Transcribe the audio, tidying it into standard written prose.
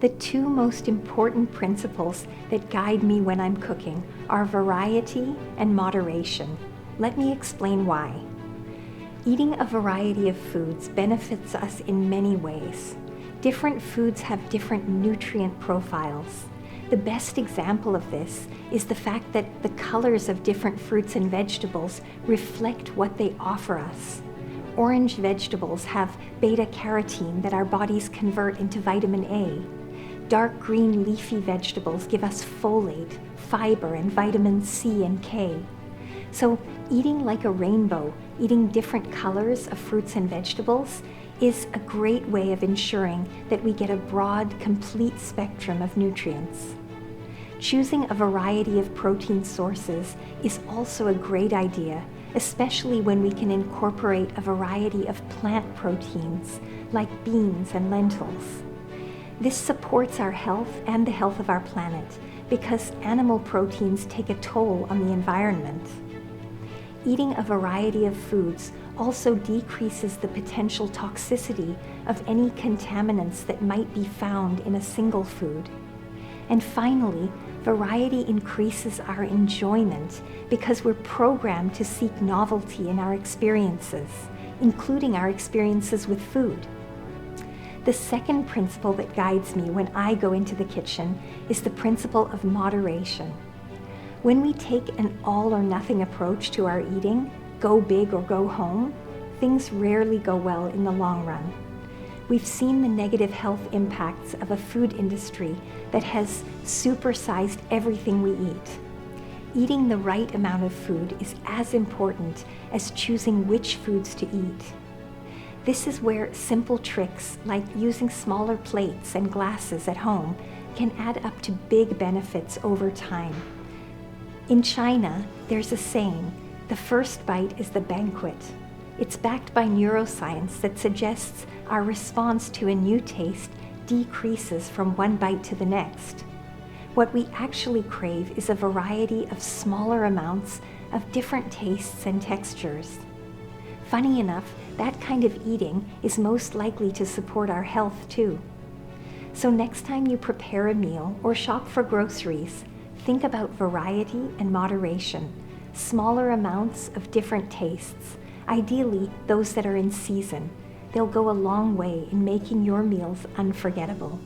The two most important principles that guide me when I'm cooking are variety and moderation. Let me explain why. Eating a variety of foods benefits us in many ways. Different foods have different nutrient profiles. The best example of this is the fact that the colors of different fruits and vegetables reflect what they offer us. Orange vegetables have beta-carotene that our bodies convert into vitamin A. Dark green leafy vegetables give us folate, fiber, and vitamins C and K. So eating like a rainbow, eating different colors of fruits and vegetables, is a great way of ensuring that we get a broad, complete spectrum of nutrients. Choosing a variety of protein sources is also a great idea, especially when we can incorporate a variety of plant proteins like beans and lentils. This supports our health and the health of our planet because animal proteins take a toll on the environment. Eating a variety of foods also decreases the potential toxicity of any contaminants that might be found in a single food. And finally, variety increases our enjoyment because we're programmed to seek novelty in our experiences, including our experiences with food. The second principle that guides me when I go into the kitchen is the principle of moderation. When we take an all-or-nothing approach to our eating, go big or go home, things rarely go well in the long run. We've seen the negative health impacts of a food industry that has supersized everything we eat. Eating the right amount of food is as important as choosing which foods to eat. This is where simple tricks like using smaller plates and glasses at home can add up to big benefits over time. In China, there's a saying, "The first bite is the banquet." It's backed by neuroscience that suggests our response to a new taste decreases from one bite to the next. What we actually crave is a variety of smaller amounts of different tastes and textures. Funny enough, that kind of eating is most likely to support our health too. So next time you prepare a meal or shop for groceries, think about variety and moderation, smaller amounts of different tastes, ideally those that are in season. They'll go a long way in making your meals unforgettable.